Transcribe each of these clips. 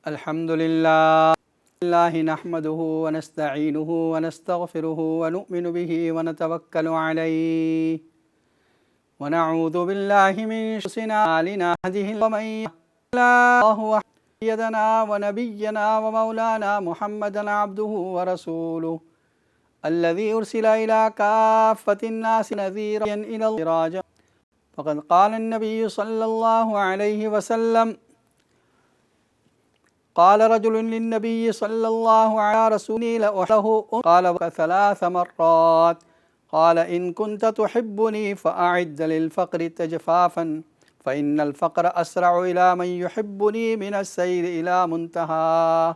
الحمد لله نحمده ونستعينه ونستغفره ونؤمن به ونتوكل عليه ونعوذ بالله من شرور أنفسنا ومن يهده الله سيدنا ونبينا ومولانا محمدا عبده ورسوله الذي أرسل إلى كافة الناس نذيرا إلى الله فقد قال النبي صلى الله عليه وسلم قال رجل للنبي صلى الله على رسوله له قال ثلاث مرات قال إن كنت تحبني فأعد للفقر تجفافا فإن الفقر أسرع إلى من يحبني من السير إلى منتهى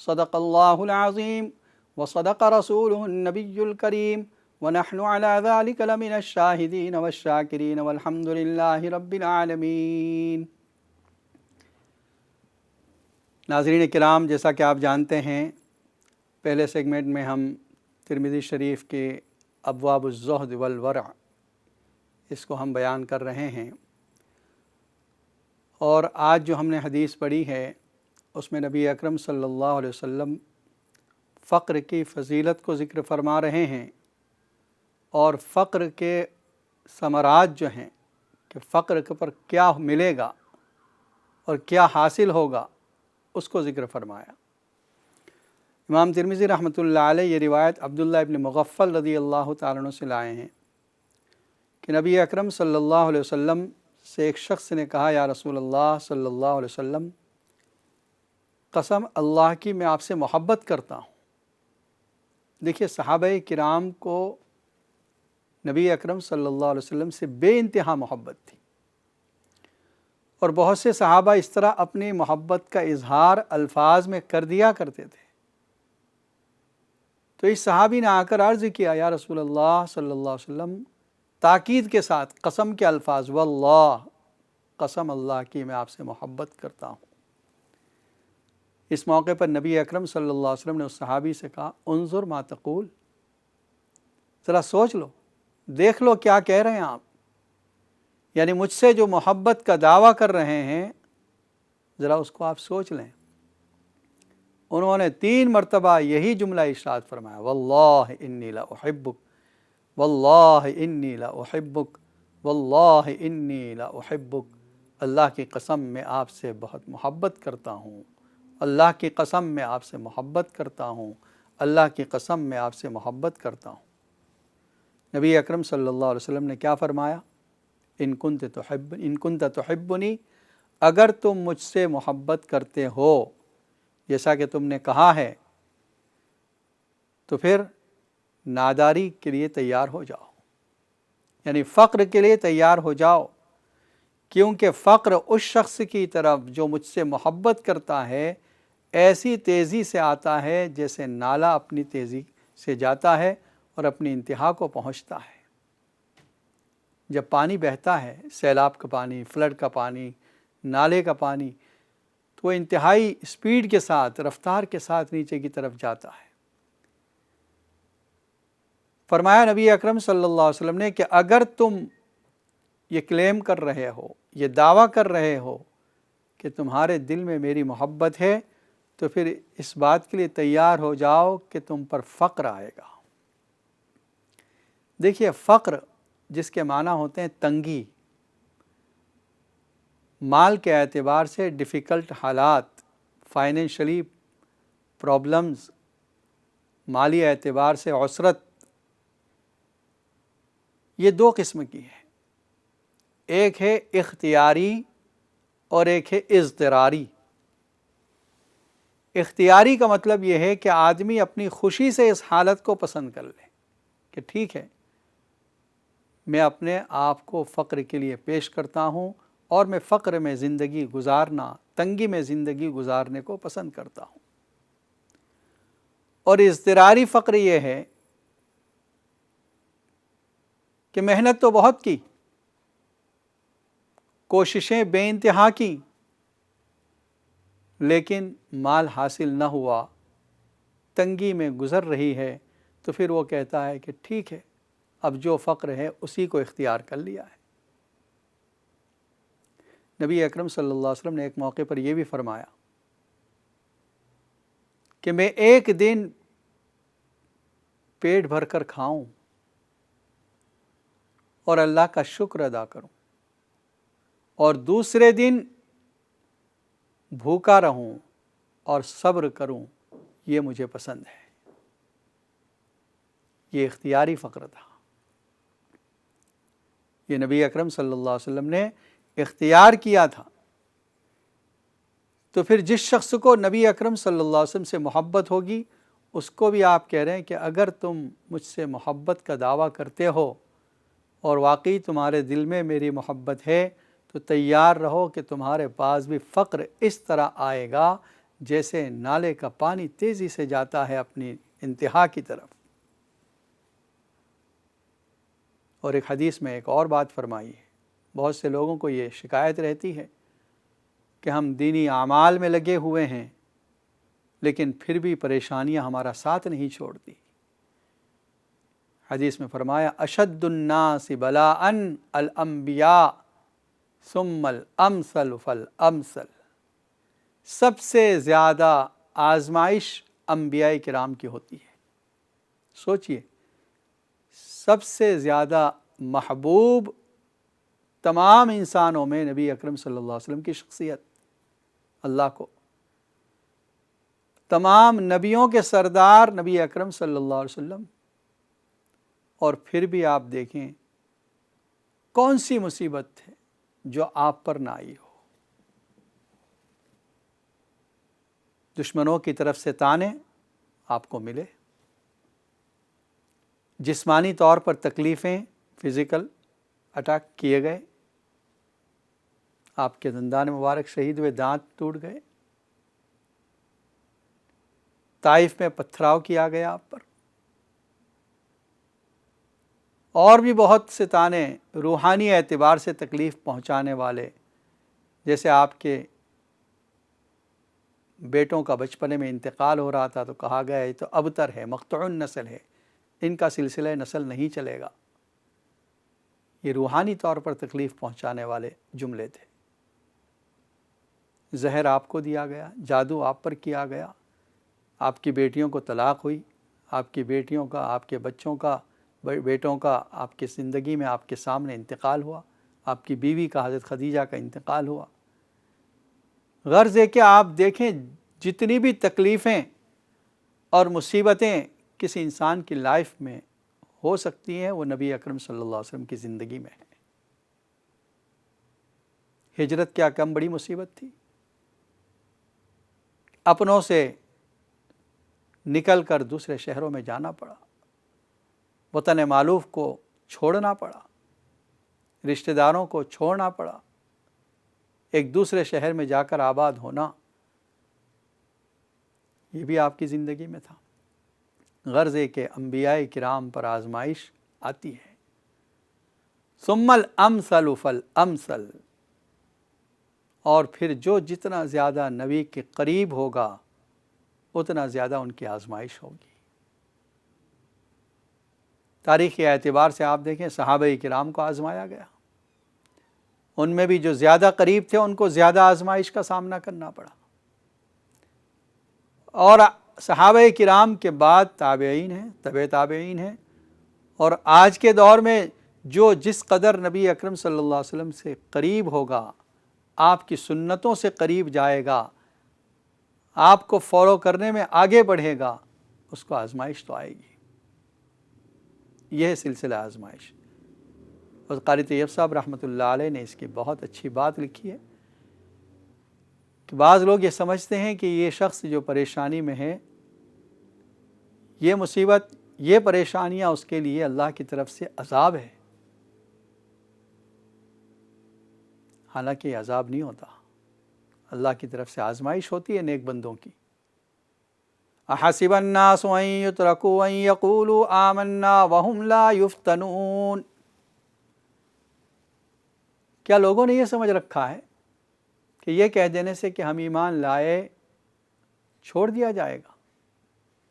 صدق الله العظيم وصدق رسوله النبي الكريم ونحن على ذلك لمن الشاهدين والشاكرين والحمد لله رب العالمين۔ ناظرین کرام، جیسا کہ آپ جانتے ہیں پہلے سیگمنٹ میں ہم ترمذی شریف کے ابواب الزہد والورع اس کو ہم بیان کر رہے ہیں، اور آج جو ہم نے حدیث پڑھی ہے اس میں نبی اکرم صلی اللہ علیہ وسلم فقر کی فضیلت کو ذکر فرما رہے ہیں، اور فقر کے ثمرات جو ہیں کہ فقر پر کیا ملے گا اور کیا حاصل ہوگا اس کو ذکر فرمایا۔ امام ترمذی رحمۃ اللہ علیہ یہ روایت عبداللہ ابن مغفل رضی اللہ تعالیٰ عنہ سے لائے ہیں کہ نبی اکرم صلی اللہ علیہ وسلم سے ایک شخص نے کہا، یا رسول اللہ صلی اللہ علیہ وسلم، قسم اللہ کی میں آپ سے محبت کرتا ہوں۔ دیکھیے، صحابہ کرام کو نبی اکرم صلی اللہ علیہ وسلم سے بے انتہا محبت تھی، اور بہت سے صحابہ اس طرح اپنی محبت کا اظہار الفاظ میں کر دیا کرتے تھے۔ تو اس صحابی نے آ کر عرض کیا، یا رسول اللہ صلی اللہ علیہ وسلم، تاکید کے ساتھ قسم کے الفاظ، واللہ، قسم اللہ کی میں آپ سے محبت کرتا ہوں۔ اس موقع پر نبی اکرم صلی اللہ علیہ وسلم نے اس صحابی سے کہا، انظر ما تقول، ذرا سوچ لو، دیکھ لو کیا کہہ رہے ہیں آپ، یعنی مجھ سے جو محبت کا دعویٰ کر رہے ہیں ذرا اس کو آپ سوچ لیں۔ انہوں نے 3 مرتبہ یہی جملہ ارشاد فرمایا، واللہ انی لا احبک، واللہ انی لا احبک، واللہ انی لا احبک، اللہ کی قسم میں آپ سے بہت محبت کرتا ہوں، اللہ کی قسم میں آپ سے محبت کرتا ہوں، اللہ کی قسم میں آپ سے محبت کرتا ہوں۔ نبی اکرم صلی اللہ علیہ وسلم نے کیا فرمایا؟ ان کنت تحبنی، اگر تم مجھ سے محبت کرتے ہو جیسا کہ تم نے کہا ہے، تو پھر ناداری کے لیے تیار ہو جاؤ، یعنی فقر کے لیے تیار ہو جاؤ، کیونکہ فقر اس شخص کی طرف جو مجھ سے محبت کرتا ہے ایسی تیزی سے آتا ہے جیسے نالا اپنی تیزی سے جاتا ہے اور اپنی انتہا کو پہنچتا ہے۔ جب پانی بہتا ہے، سیلاب کا پانی، فلڈ کا پانی، نالے کا پانی، تو وہ انتہائی اسپیڈ کے ساتھ، رفتار کے ساتھ نیچے کی طرف جاتا ہے۔ فرمایا نبی اکرم صلی اللہ علیہ وسلم نے کہ اگر تم یہ کلیم کر رہے ہو، یہ دعویٰ کر رہے ہو کہ تمہارے دل میں میری محبت ہے، تو پھر اس بات کے لیے تیار ہو جاؤ کہ تم پر فقر آئے گا۔ دیکھیے، فقر جس کے معنی ہوتے ہیں تنگی، مال کے اعتبار سے ڈیفیکلٹ حالات، فائنینشلی پرابلمز، مالی اعتبار سے عسرت، یہ 2 قسم کی ہے، ایک ہے اختیاری اور ایک ہے اضطراری۔ اختیاری کا مطلب یہ ہے کہ آدمی اپنی خوشی سے اس حالت کو پسند کر لے کہ ٹھیک ہے، میں اپنے آپ کو فقر کے لیے پیش کرتا ہوں اور میں فقر میں زندگی گزارنا، تنگی میں زندگی گزارنے کو پسند کرتا ہوں۔ اور اضطراری فقر یہ ہے کہ محنت تو بہت کی، کوششیں بے انتہا کی، لیکن مال حاصل نہ ہوا، تنگی میں گزر رہی ہے، تو پھر وہ کہتا ہے کہ ٹھیک ہے، اب جو فقر ہے اسی کو اختیار کر لیا ہے۔ نبی اکرم صلی اللہ علیہ وسلم نے ایک موقع پر یہ بھی فرمایا کہ میں ایک دن پیٹ بھر کر کھاؤں اور اللہ کا شکر ادا کروں، اور دوسرے دن بھوکا رہوں اور صبر کروں، یہ مجھے پسند ہے۔ یہ اختیاری فقر تھا، یہ نبی اکرم صلی اللہ علیہ وسلم نے اختیار کیا تھا۔ تو پھر جس شخص کو نبی اکرم صلی اللہ علیہ وسلم سے محبت ہوگی، اس کو بھی آپ کہہ رہے ہیں کہ اگر تم مجھ سے محبت کا دعویٰ کرتے ہو اور واقعی تمہارے دل میں میری محبت ہے، تو تیار رہو کہ تمہارے پاس بھی فقر اس طرح آئے گا جیسے نالے کا پانی تیزی سے جاتا ہے اپنی انتہا کی طرف۔ اور ایک حدیث میں ایک اور بات فرمائی ہے، بہت سے لوگوں کو یہ شکایت رہتی ہے کہ ہم دینی اعمال میں لگے ہوئے ہیں لیکن پھر بھی پریشانیاں ہمارا ساتھ نہیں چھوڑتی۔ حدیث میں فرمایا اشد الناس بلاء الانبیاء ثم الامثل فالامثل، سب سے زیادہ آزمائش انبیاء کرام کی ہوتی ہے۔ سوچئے، سب سے زیادہ محبوب تمام انسانوں میں نبی اکرم صلی اللہ علیہ وسلم کی شخصیت اللہ کو، تمام نبیوں کے سردار نبی اکرم صلی اللہ علیہ وسلم، اور پھر بھی آپ دیکھیں کون سی مصیبت ہے جو آپ پر نہ آئی ہو۔ دشمنوں کی طرف سے طعنے آپ کو ملے، جسمانی طور پر تکلیفیں، فزیکل اٹیک کیے گئے، آپ کے دندان مبارک شہید ہوئے، دانت ٹوٹ گئے، طائف میں پتھراؤ کیا گیا آپ پر، اور بھی بہت سے طعنے روحانی اعتبار سے تکلیف پہنچانے والے، جیسے آپ کے بیٹوں کا بچپنے میں انتقال ہو رہا تھا تو کہا گیا یہ تو ابتر ہے، مقطوع النسل ہے، ان کا سلسلہ نسل نہیں چلے گا۔ یہ روحانی طور پر تکلیف پہنچانے والے جملے تھے۔ زہر آپ کو دیا گیا، جادو آپ پر کیا گیا، آپ کی بیٹیوں کو طلاق ہوئی، آپ کی بیٹیوں کا، آپ کے بچوں کا، بیٹوں کا آپ کی زندگی میں آپ کے سامنے انتقال ہوا، آپ کی بیوی کا، حضرت خدیجہ کا انتقال ہوا۔ غرض ہے کہ آپ دیکھیں جتنی بھی تکلیفیں اور مصیبتیں کسی انسان کی لائف میں ہو سکتی ہیں، وہ نبی اکرم صلی اللہ علیہ وسلم کی زندگی میں ہے۔ ہجرت کیا کم بڑی مصیبت تھی؟ اپنوں سے نکل کر دوسرے شہروں میں جانا پڑا، وطن مالوف کو چھوڑنا پڑا، رشتہ داروں کو چھوڑنا پڑا، ایک دوسرے شہر میں جا کر آباد ہونا، یہ بھی آپ کی زندگی میں تھا۔ غرض ہے کہ انبیاء کرام پر آزمائش آتی ہے۔ ثم الامثل فالامثل، اور پھر جو جتنا زیادہ نبی کے قریب ہوگا اتنا زیادہ ان کی آزمائش ہوگی۔ تاریخی اعتبار سے آپ دیکھیں صحابہ کرام کو آزمایا گیا، ان میں بھی جو زیادہ قریب تھے ان کو زیادہ آزمائش کا سامنا کرنا پڑا، اور صحابہ کرام کے بعد تابعین ہیں، تبع تابعین ہیں، اور آج کے دور میں جو جس قدر نبی اکرم صلی اللہ علیہ وسلم سے قریب ہوگا، آپ کی سنتوں سے قریب جائے گا، آپ کو فالو کرنے میں آگے بڑھے گا، اس کو آزمائش تو آئے گی۔ یہ ہے سلسلہ آزمائش۔ اور قاری طیب صاحب رحمۃ اللہ علیہ نے اس کی بہت اچھی بات لکھی ہے کہ بعض لوگ یہ سمجھتے ہیں کہ یہ شخص جو پریشانی میں ہے، یہ مصیبت، یہ پریشانیاں اس کے لیے اللہ کی طرف سے عذاب ہے۔ حالانکہ یہ عذاب نہیں ہوتا، اللہ کی طرف سے آزمائش ہوتی ہے نیک بندوں کی۔ احسب الناس ان یترکوا ان یقولوا آمنا وهم لا یفتنون، کیا لوگوں نے یہ سمجھ رکھا ہے کہ یہ کہہ دینے سے کہ ہم ایمان لائے چھوڑ دیا جائے گا،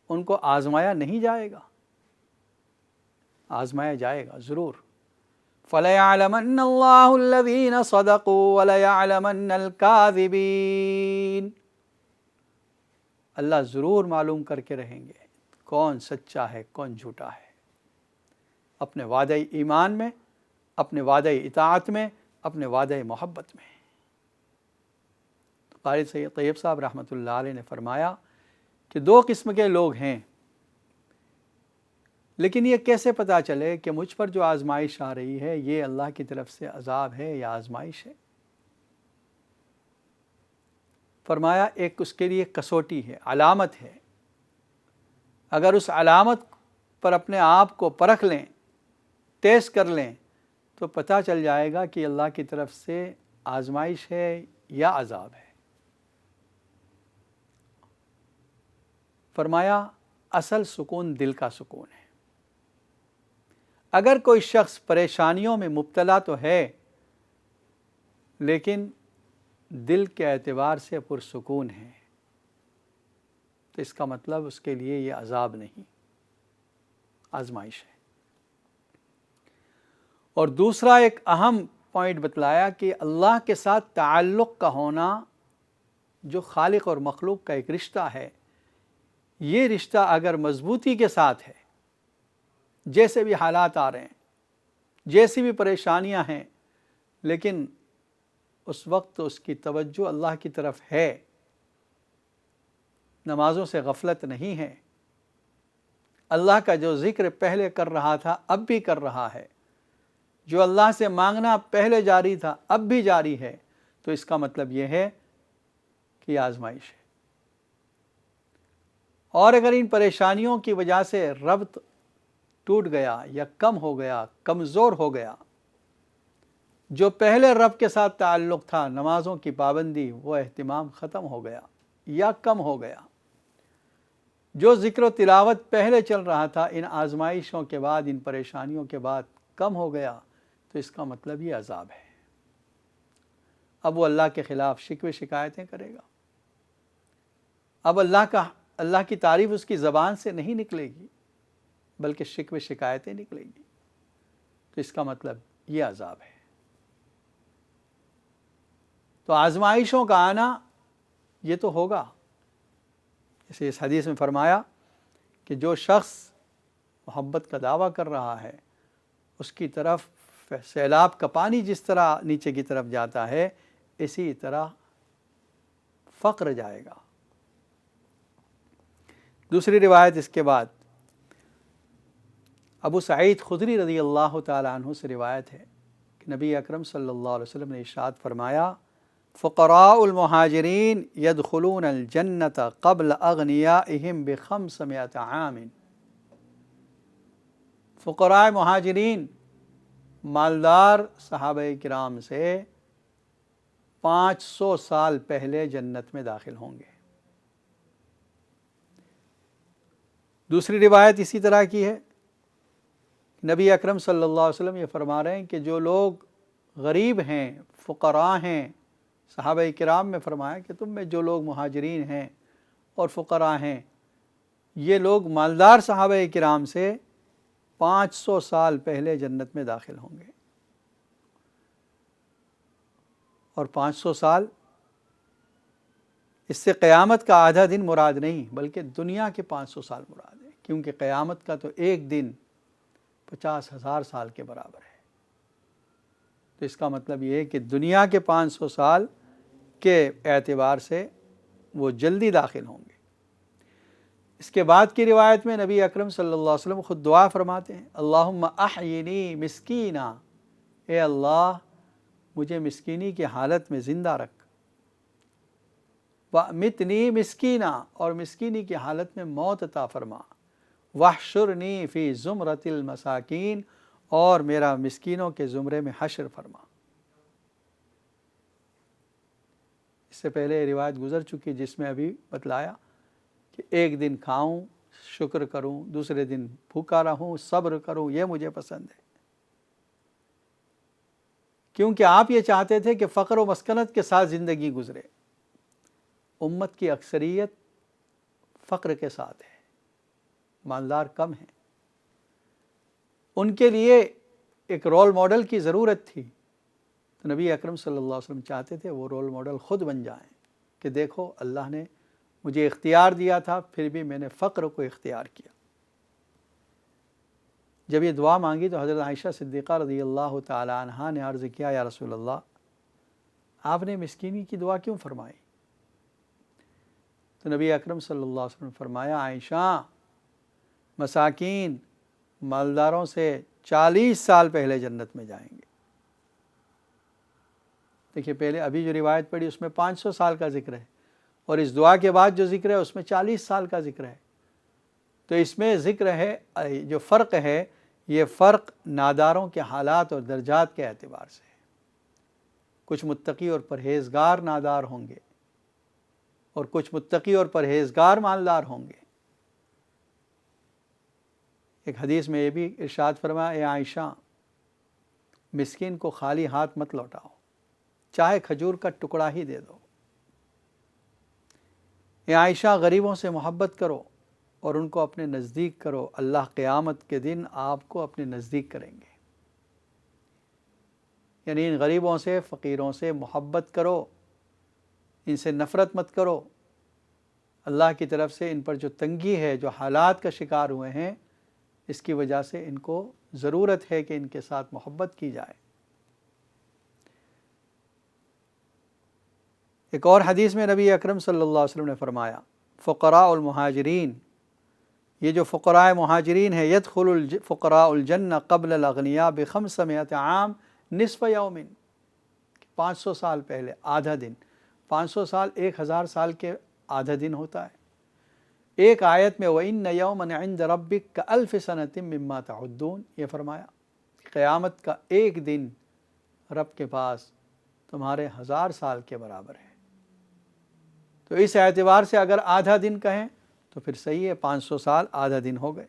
ان کو آزمایا نہیں جائے گا؟ آزمایا جائے گا ضرور۔ فَلَيَعْلَمَنَّ اللَّهُ الَّذِينَ صَدَقُوا وَلَيَعْلَمَنَّ الْكَاذِبِينَ، اللہ ضرور معلوم کر کے رہیں گے کون سچا ہے کون جھوٹا ہے، اپنے وعدہ ایمان میں، اپنے وعدہ اطاعت میں، اپنے وعدہ محبت میں۔ قاری سید طیب صاحب رحمۃ اللہ علیہ نے فرمایا کہ دو قسم کے لوگ ہیں، لیکن یہ کیسے پتہ چلے کہ مجھ پر جو آزمائش آ رہی ہے یہ اللہ کی طرف سے عذاب ہے یا آزمائش ہے؟ فرمایا ایک اس کے لیے کسوٹی ہے، علامت ہے، اگر اس علامت پر اپنے آپ کو پرکھ لیں، ٹیسٹ کر لیں، تو پتہ چل جائے گا کہ اللہ کی طرف سے آزمائش ہے یا عذاب ہے۔ فرمایا اصل سکون دل کا سکون ہے۔ اگر کوئی شخص پریشانیوں میں مبتلا تو ہے لیکن دل کے اعتبار سے پرسکون ہے، تو اس کا مطلب اس کے لیے یہ عذاب نہیں، آزمائش ہے۔ اور دوسرا ایک اہم پوائنٹ بتلایا کہ اللہ کے ساتھ تعلق کا ہونا، جو خالق اور مخلوق کا ایک رشتہ ہے، یہ رشتہ اگر مضبوطی کے ساتھ ہے، جیسے بھی حالات آ رہے ہیں، جیسی بھی پریشانیاں ہیں، لیکن اس وقت اس کی توجہ اللہ کی طرف ہے، نمازوں سے غفلت نہیں ہے، اللہ کا جو ذکر پہلے کر رہا تھا اب بھی کر رہا ہے، جو اللہ سے مانگنا پہلے جاری تھا اب بھی جاری ہے، تو اس کا مطلب یہ ہے کہ یہ آزمائش ہے۔ اور اگر ان پریشانیوں کی وجہ سے ربط ٹوٹ گیا یا کم ہو گیا، کمزور ہو گیا، جو پہلے رب کے ساتھ تعلق تھا، نمازوں کی پابندی، وہ اہتمام ختم ہو گیا یا کم ہو گیا، جو ذکر و تلاوت پہلے چل رہا تھا ان آزمائشوں کے بعد، ان پریشانیوں کے بعد کم ہو گیا، تو اس کا مطلب یہ عذاب ہے۔ اب وہ اللہ کے خلاف شکوے شکایتیں کرے گا، اب اللہ کی تعریف اس کی زبان سے نہیں نکلے گی بلکہ شکوے شکایتیں نکلے گی، تو اس کا مطلب یہ عذاب ہے۔ تو آزمائشوں کا آنا یہ تو ہوگا، جیسے اس حدیث میں فرمایا کہ جو شخص محبت کا دعویٰ کر رہا ہے اس کی طرف سیلاب کا پانی جس طرح نیچے کی طرف جاتا ہے، اسی طرح فقر جائے گا۔ دوسری روایت اس کے بعد ابو سعید خدری رضی اللہ تعالی عنہ سے روایت ہے کہ نبی اکرم صلی اللہ علیہ وسلم نے ارشاد فرمایا، فقراء المہاجرین یدخلون الجنت قبل اغنیائہم ب500 عام۔ فقراء مہاجرین، مالدار صحابہ کرام سے 500 سال پہلے جنت میں داخل ہوں گے۔ دوسری روایت اسی طرح کی ہے، نبی اکرم صلی اللہ علیہ وسلم یہ فرما رہے ہیں کہ جو لوگ غریب ہیں، فقراء ہیں، صحابہ کرام میں فرمایا کہ تم میں جو لوگ مہاجرین ہیں اور فقراء ہیں، یہ لوگ مالدار صحابہ کرام سے 500 سال پہلے جنت میں داخل ہوں گے۔ اور 500 سال اس سے قیامت کا آدھا دن مراد نہیں بلکہ دنیا کے 500 سال مراد ہے، کیونکہ قیامت کا تو ایک دن 50,000 سال کے برابر ہے۔ تو اس کا مطلب یہ ہے کہ دنیا کے 500 سال کے اعتبار سے وہ جلدی داخل ہوں گے۔ اس کے بعد کی روایت میں نبی اکرم صلی اللہ علیہ وسلم خود دعا فرماتے ہیں، اللہم احینی مسکینا، اے اللہ مجھے مسکینی کی حالت میں زندہ رکھ، وَأَمِتْنِي مسکینا، اور مسکینی کی حالت میں موت عطا فرما، وَاحْشُرْنِي فِي زُمْرَةِ الْمَسَاكِينَ، اور میرا مسکینوں کے زمرے میں حشر فرما۔ اس سے پہلے روایت گزر چکی جس میں ابھی بتلایا کہ ایک دن کھاؤں شکر کروں، دوسرے دن بھوکا رہوں صبر کروں، یہ مجھے پسند ہے، کیونکہ آپ یہ چاہتے تھے کہ فقر و مسکنت کے ساتھ زندگی گزرے۔ امت کی اکثریت فقر کے ساتھ ہے، مالدار کم ہیں، ان کے لیے ایک رول ماڈل کی ضرورت تھی، تو نبی اکرم صلی اللہ علیہ وسلم چاہتے تھے وہ رول ماڈل خود بن جائیں کہ دیکھو اللہ نے مجھے اختیار دیا تھا، پھر بھی میں نے فقر کو اختیار کیا۔ جب یہ دعا مانگی تو حضرت عائشہ صدیقہ رضی اللہ تعالی عنہا نے عرض کیا، یا رسول اللہ، آپ نے مسکینی کی دعا کیوں فرمائی؟ تو نبی اکرم صلی اللہ علیہ وسلم نے فرمایا، عائشہ، مساکین مالداروں سے 40 سال پہلے جنت میں جائیں گے۔ دیکھیے، پہلے ابھی جو روایت پڑھی اس میں 500 سال کا ذکر ہے، اور اس دعا کے بعد جو ذکر ہے اس میں 40 سال کا ذکر ہے۔ تو اس میں ذکر ہے، جو فرق ہے، یہ فرق ناداروں کے حالات اور درجات کے اعتبار سے ہے۔ کچھ متقی اور پرہیزگار نادار ہوں گے، اور کچھ متقی اور پرہیزگار مالدار ہوں گے۔ ایک حدیث میں یہ بھی ارشاد فرمایا، اے عائشہ، مسکین کو خالی ہاتھ مت لوٹاؤ، چاہے کھجور کا ٹکڑا ہی دے دو۔ اے عائشہ، غریبوں سے محبت کرو اور ان کو اپنے نزدیک کرو، اللہ قیامت کے دن آپ کو اپنے نزدیک کریں گے۔ یعنی ان غریبوں سے، فقیروں سے محبت کرو، ان سے نفرت مت کرو۔ اللہ کی طرف سے ان پر جو تنگی ہے، جو حالات کا شکار ہوئے ہیں، اس کی وجہ سے ان کو ضرورت ہے کہ ان کے ساتھ محبت کی جائے۔ ایک اور حدیث میں نبی اکرم صلی اللہ علیہ وسلم نے فرمایا، فقراء المہاجرین، یہ جو فقراء مہاجرین ہیں، يدخل الفقراء الجنہ قبل الاغنیاء ب500 عام نصف یوم، 500 سال پہلے آدھا دن۔ 500 سال 1000 سال کے آدھا دن ہوتا ہے۔ ایک آیت میں وَإِنَّ يَوْمًا عِنْدَ رَبِّكَ كَأَلْفِ سَنَةٍ مِّمَّا تَعُدُّونَ، یہ فرمایا قیامت کا ایک دن رب کے پاس تمہارے 1000 سال کے برابر ہے۔ تو اس اعتبار سے اگر آدھا دن کہیں تو پھر صحیح ہے، 500 سال آدھا دن ہو گئے۔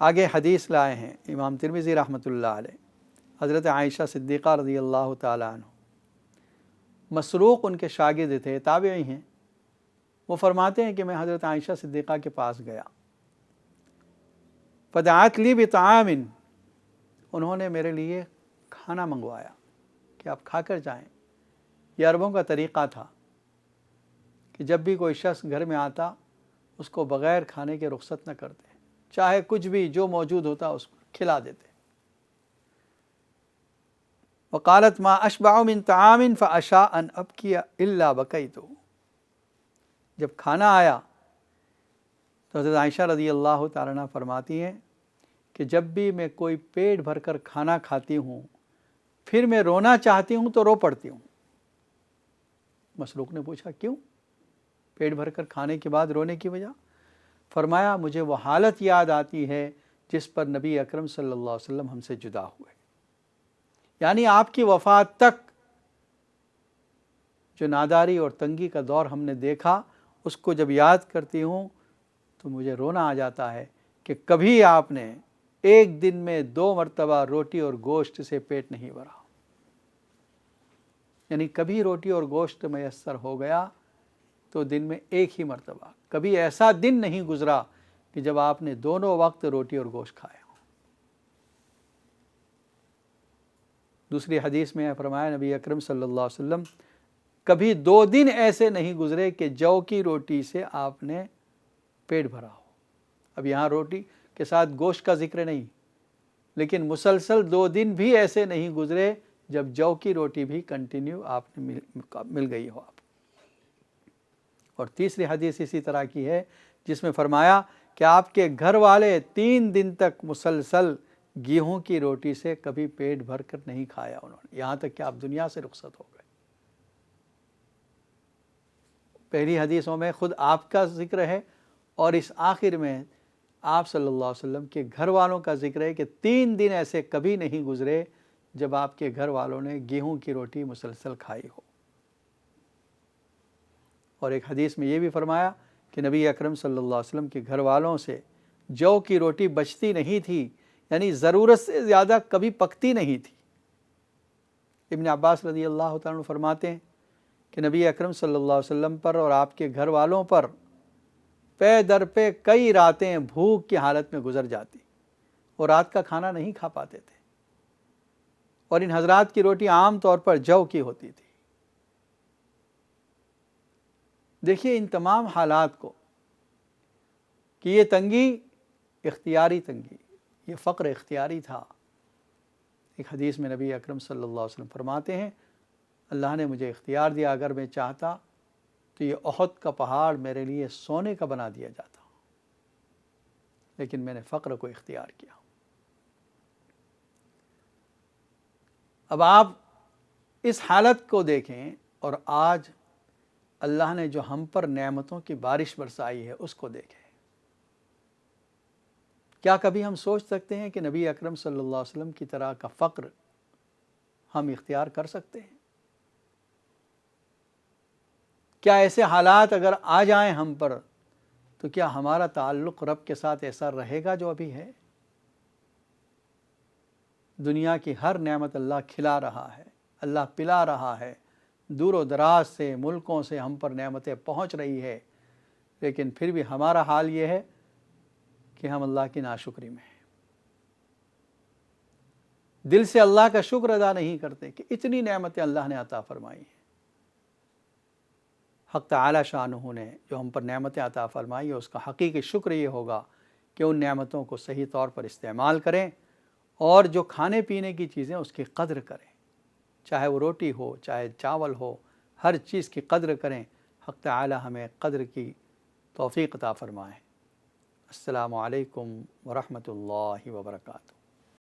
آگے حدیث لائے ہیں امام ترمذی رحمۃ اللہ علیہ، حضرت عائشہ صدیقہ رضی اللہ تعالیٰ عنہ، مسروق ان کے شاگرد تھے، تابعی ہیں۔ وہ فرماتے ہیں کہ میں حضرت عائشہ صدیقہ کے پاس گیا، فدعت لی بطعام، انہوں نے میرے لیے کھانا منگوایا کہ آپ کھا کر جائیں۔ یہ عربوں کا طریقہ تھا کہ جب بھی کوئی شخص گھر میں آتا اس کو بغیر کھانے کے رخصت نہ کرتے، چاہے کچھ بھی جو موجود ہوتا اس کو کھلا دیتے۔ وقالت ما اشبع من طعام فاشاء ان ابکی الا بکیت، جب کھانا آیا تو حضرت عائشہ رضی اللہ تعالیٰ عنہ فرماتی ہیں کہ جب بھی میں کوئی پیٹ بھر کر کھانا کھاتی ہوں پھر میں رونا چاہتی ہوں تو رو پڑتی ہوں۔ مسروق نے پوچھا کیوں؟ پیٹ بھر کر کھانے کے بعد رونے کی وجہ؟ فرمایا مجھے وہ حالت یاد آتی ہے جس پر نبی اکرم صلی اللہ علیہ وسلم ہم سے جدا ہوئے، یعنی آپ کی وفات تک جو ناداری اور تنگی کا دور ہم نے دیکھا، اس کو جب یاد کرتی ہوں تو مجھے رونا آ جاتا ہے کہ کبھی آپ نے ایک دن میں 2 مرتبہ روٹی اور گوشت سے پیٹ نہیں بھرا، یعنی کبھی روٹی اور گوشت میسر ہو گیا تو دن میں ایک ہی مرتبہ، کبھی ایسا دن نہیں گزرا کہ جب آپ نے دونوں وقت روٹی اور گوشت کھایا۔ دوسری حدیث میں فرمایا نبی اکرم صلی اللہ علیہ وسلم کبھی 2 دن ایسے نہیں گزرے کہ جو کی روٹی سے آپ نے پیٹ بھرا ہو۔ اب یہاں روٹی کے ساتھ گوشت کا ذکر نہیں، لیکن مسلسل 2 دن بھی ایسے نہیں گزرے جب جو کی روٹی بھی کنٹینیو آپ نے مل گئی ہو آپ۔ اور تیسری حدیث اسی طرح کی ہے جس میں فرمایا کہ آپ کے گھر والے 3 دن تک مسلسل گیہوں کی روٹی سے کبھی پیٹ بھر کر نہیں کھایا انہوں نے، یہاں تک کہ آپ دنیا سے رخصت ہو گئے۔ پہلی حدیثوں میں خود آپ کا ذکر ہے، اور اس آخر میں آپ صلی اللہ علیہ وسلم کے گھر والوں کا ذکر ہے کہ 3 دن ایسے کبھی نہیں گزرے جب آپ کے گھر والوں نے گیہوں کی روٹی مسلسل کھائی ہو۔ اور ایک حدیث میں یہ بھی فرمایا کہ نبی اکرم صلی اللہ علیہ وسلم کے گھر والوں سے جو کی روٹی بچتی نہیں تھی، یعنی ضرورت سے زیادہ کبھی پکتی نہیں تھی۔ ابن عباس رضی اللہ تعالیٰ عنہ فرماتے ہیں کہ نبی اکرم صلی اللہ علیہ وسلم پر اور آپ کے گھر والوں پر پے در پہ کئی راتیں بھوک کی حالت میں گزر جاتی اور رات کا کھانا نہیں کھا پاتے تھے، اور ان حضرات کی روٹی عام طور پر جو کی ہوتی تھی۔ دیکھیے ان تمام حالات کو کہ یہ تنگی اختیاری تنگی، یہ فقر اختیاری تھا۔ ایک حدیث میں نبی اکرم صلی اللہ علیہ وسلم فرماتے ہیں اللہ نے مجھے اختیار دیا، اگر میں چاہتا تو یہ احد کا پہاڑ میرے لیے سونے کا بنا دیا جاتا، لیکن میں نے فقر کو اختیار کیا۔ اب آپ اس حالت کو دیکھیں اور آج اللہ نے جو ہم پر نعمتوں کی بارش برسائی ہے اس کو دیکھیں۔ کیا کبھی ہم سوچ سکتے ہیں کہ نبی اکرم صلی اللہ علیہ وسلم کی طرح کا فقر ہم اختیار کر سکتے ہیں؟ کیا ایسے حالات اگر آ جائیں ہم پر تو کیا ہمارا تعلق رب کے ساتھ ایسا رہے گا جو ابھی ہے؟ دنیا کی ہر نعمت اللہ کھلا رہا ہے، اللہ پلا رہا ہے، دور و دراز سے ملکوں سے ہم پر نعمتیں پہنچ رہی ہے، لیکن پھر بھی ہمارا حال یہ ہے کہ ہم اللہ کی ناشکری میں ہیں، دل سے اللہ کا شکر ادا نہیں کرتے کہ اتنی نعمتیں اللہ نے عطا فرمائی ہیں۔ حق تعالی شانہ نے جو ہم پر نعمتیں عطا فرمائی ہے اس کا حقیقی شکر یہ ہوگا کہ ان نعمتوں کو صحیح طور پر استعمال کریں اور جو کھانے پینے کی چیزیں اس کی قدر کریں، چاہے وہ روٹی ہو چاہے چاول ہو، ہر چیز کی قدر کریں۔ حق تعالی ہمیں قدر کی توفیق عطا فرمائے۔ السلام علیکم ورحمۃ اللہ وبرکاتہ۔